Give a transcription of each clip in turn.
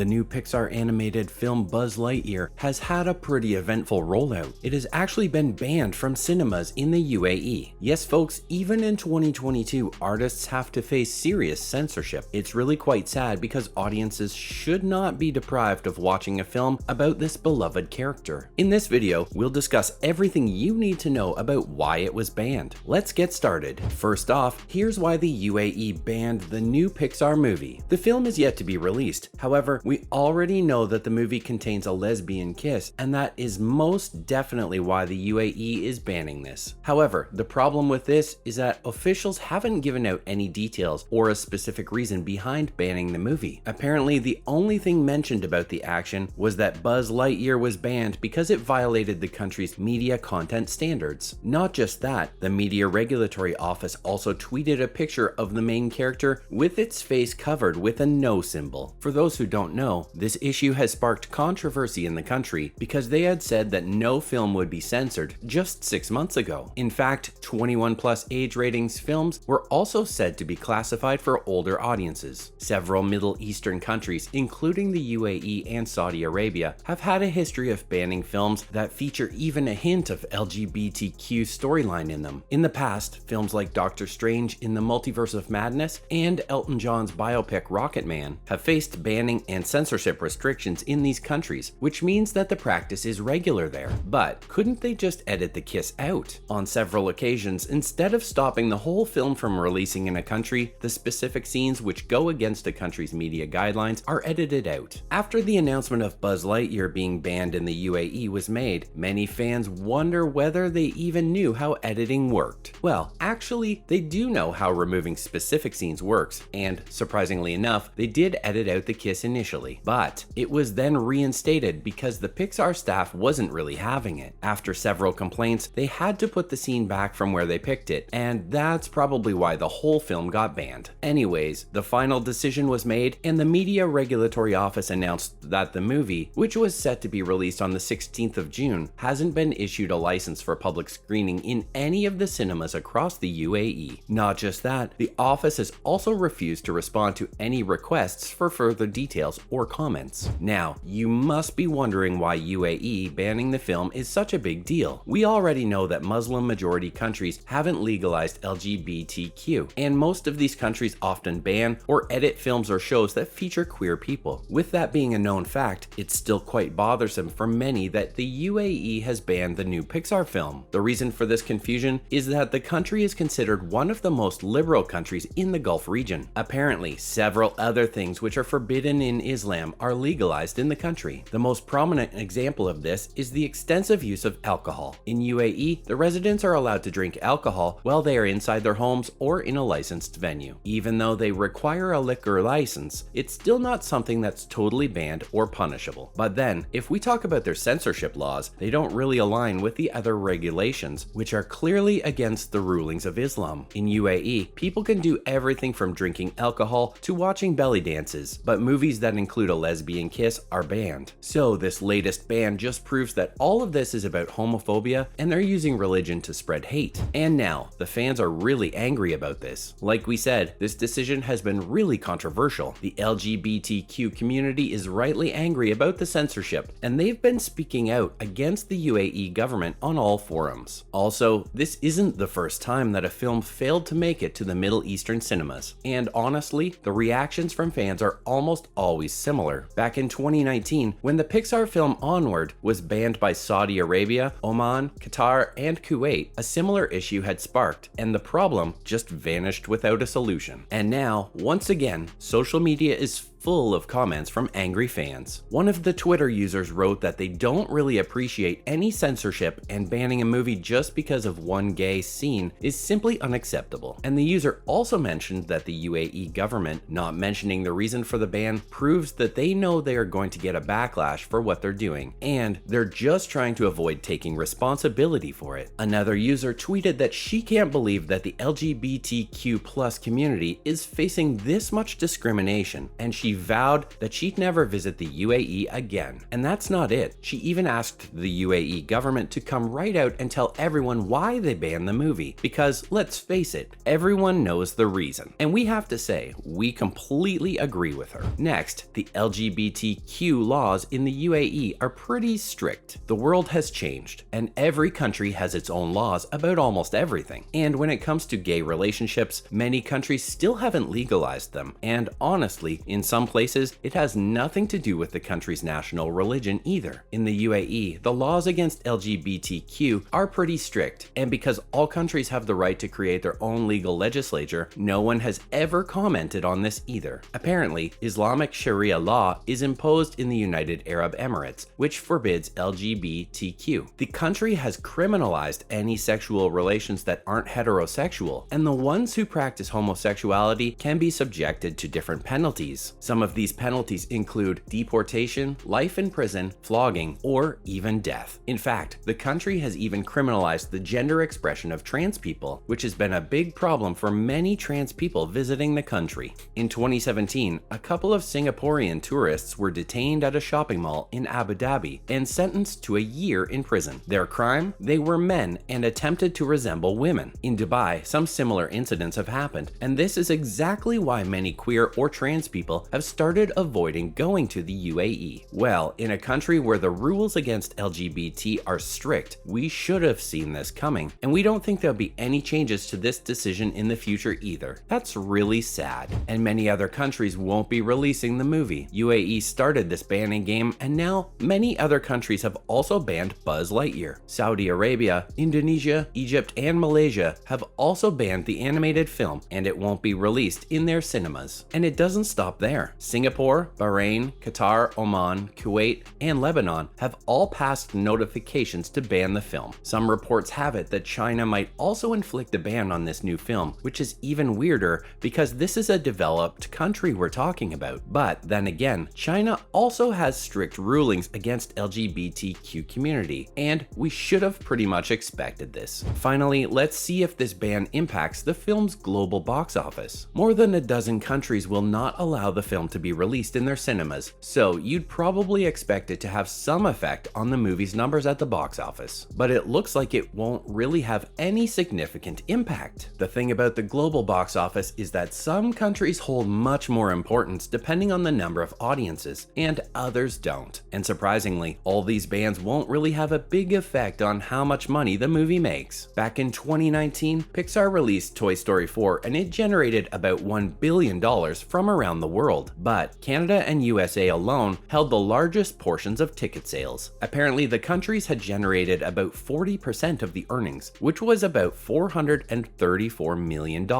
the new Pixar animated film Buzz Lightyear has had a pretty eventful rollout. It has actually been banned from cinemas in the UAE. Yes folks, even in 2022, artists have to face serious censorship. It's really quite sad because audiences should not be deprived of watching a film about this beloved character. In this video, we'll discuss everything you need to know about why it was banned. Let's get started. First off, here's why the UAE banned the new Pixar movie. The film is yet to be released. However, we already know that the movie contains a lesbian kiss, and that is most definitely why the UAE is banning this. However, the problem with this is that officials haven't given out any details or a specific reason behind banning the movie. Apparently, the only thing mentioned about the action was that Buzz Lightyear was banned because it violated the country's media content standards. Not just that, the Media Regulatory Office also tweeted a picture of the main character with its face covered with a no symbol. For those who don't know, this issue has sparked controversy in the country because they had said that no film would be censored just 6 months ago. In fact, 21+ age ratings films were also said to be classified for older audiences. Several Middle Eastern countries, including the UAE and Saudi Arabia, have had a history of banning films that feature even a hint of LGBTQ storyline in them. In the past, films like Doctor Strange in the Multiverse of Madness and Elton John's biopic Rocket Man have faced banning and censorship restrictions in these countries, which means that the practice is regular there. But couldn't they just edit the kiss out? On several occasions, instead of stopping the whole film from releasing in a country, the specific scenes which go against a country's media guidelines are edited out. After the announcement of Buzz Lightyear being banned in the UAE was made, many fans wonder whether they even knew how editing worked. Well, actually, they do know how removing specific scenes works, and surprisingly enough, they did edit out the kiss initially. But it was then reinstated because the Pixar staff wasn't really having it. After several complaints, they had to put the scene back from where they picked it, and that's probably why the whole film got banned. Anyways, the final decision was made, and the Media Regulatory Office announced that the movie, which was set to be released on the 16th of June, hasn't been issued a license for public screening in any of the cinemas across the UAE. Not just that, the office has also refused to respond to any requests for further details or comments. Now, you must be wondering why UAE banning the film is such a big deal. We already know that Muslim majority countries haven't legalized LGBTQ, and most of these countries often ban or edit films or shows that feature queer people. With that being a known fact, it's still quite bothersome for many that the UAE has banned the new Pixar film. The reason for this confusion is that the country is considered one of the most liberal countries in the Gulf region. Apparently, several other things which are forbidden in Islam are legalized in the country. The most prominent example of this is the extensive use of alcohol. In UAE, the residents are allowed to drink alcohol while they are inside their homes or in a licensed venue. Even though they require a liquor license, it's still not something that's totally banned or punishable. But then, if we talk about their censorship laws, they don't really align with the other regulations, which are clearly against the rulings of Islam. In UAE, people can do everything from drinking alcohol to watching belly dances, but movies that include a lesbian kiss are banned. So this latest ban just proves that all of this is about homophobia, and they're using religion to spread hate. And now, the fans are really angry about this. Like we said, this decision has been really controversial. The LGBTQ community is rightly angry about the censorship, and they've been speaking out against the UAE government on all forums. Also, this isn't the first time that a film failed to make it to the Middle Eastern cinemas, and honestly, the reactions from fans are almost always similar. Back in 2019, when the Pixar film Onward was banned by Saudi Arabia, Oman, Qatar, and Kuwait, a similar issue had sparked, and the problem just vanished without a solution. And now, once again, social media is full of comments from angry fans. One of the Twitter users wrote that they don't really appreciate any censorship, and banning a movie just because of one gay scene is simply unacceptable. And the user also mentioned that the UAE government not mentioning the reason for the ban proves that they know they are going to get a backlash for what they're doing, and they're just trying to avoid taking responsibility for it. Another user tweeted that she can't believe that the LGBTQ+ community is facing this much discrimination, and she she vowed that she'd never visit the UAE again. And that's not it. She even asked the UAE government to come right out and tell everyone why they banned the movie, because let's face it, everyone knows the reason. And we have to say, we completely agree with her. Next, the LGBTQ laws in the UAE are pretty strict. The world has changed, and every country has its own laws about almost everything. And when it comes to gay relationships, many countries still haven't legalized them. And honestly, in some places, it has nothing to do with the country's national religion either. In the UAE, the laws against LGBTQ are pretty strict, and because all countries have the right to create their own legal legislature, no one has ever commented on this either. Apparently, Islamic Sharia law is imposed in the United Arab Emirates, which forbids LGBTQ. The country has criminalized any sexual relations that aren't heterosexual, and the ones who practice homosexuality can be subjected to different penalties. Some of these penalties include deportation, life in prison, flogging, or even death. In fact, the country has even criminalized the gender expression of trans people, which has been a big problem for many trans people visiting the country. In 2017, a couple of Singaporean tourists were detained at a shopping mall in Abu Dhabi and sentenced to a year in prison. Their crime? They were men and attempted to resemble women. In Dubai, some similar incidents have happened, and this is exactly why many queer or trans people have started avoiding going to the UAE. Well, in a country where the rules against LGBT are strict, we should have seen this coming, and we don't think there'll be any changes to this decision in the future either. That's really sad. And many other countries won't be releasing the movie. UAE started this banning game, and now many other countries have also banned Buzz Lightyear. Saudi Arabia, Indonesia, Egypt, and Malaysia have also banned the animated film, and it won't be released in their cinemas. And it doesn't stop there. Singapore, Bahrain, Qatar, Oman, Kuwait, and Lebanon have all passed notifications to ban the film. Some reports have it that China might also inflict a ban on this new film, which is even weirder because this is a developed country we're talking about. But then again, China also has strict rulings against LGBTQ community, and we should have pretty much expected this. Finally, let's see if this ban impacts the film's global box office. More than a dozen countries will not allow the film to be released in their cinemas, so you'd probably expect it to have some effect on the movie's numbers at the box office. But it looks like it won't really have any significant impact. The thing about the global box office is that some countries hold much more importance depending on the number of audiences, and others don't. And surprisingly, all these bans won't really have a big effect on how much money the movie makes. Back in 2019, Pixar released Toy Story 4 and it generated about $1 billion from around the world. But Canada and USA alone held the largest portions of ticket sales. Apparently, the countries had generated about 40% of the earnings, which was about $434 million.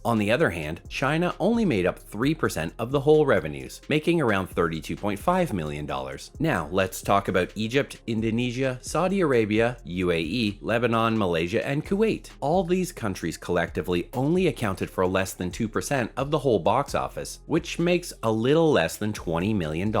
On the other hand, China only made up 3% of the whole revenues, making around $32.5 million. Now, let's talk about Egypt, Indonesia, Saudi Arabia, UAE, Lebanon, Malaysia, and Kuwait. All these countries collectively only accounted for less than 2% of the whole box office, which makes a little less than $20 million.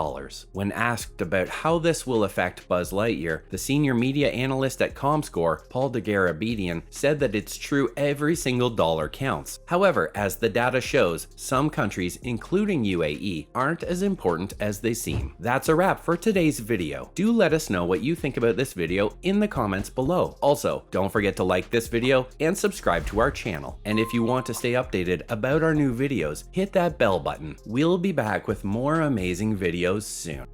When asked about how this will affect Buzz Lightyear, the senior media analyst at Comscore, Paul de Garabedian, said that it's true every single dollar counts. However, as the data shows, some countries, including UAE, aren't as important as they seem. That's a wrap for today's video. Do let us know what you think about this video in the comments below. Also, don't forget to like this video and subscribe to our channel. And if you want to stay updated about our new videos, hit that bell button. We'll be back with more amazing videos soon.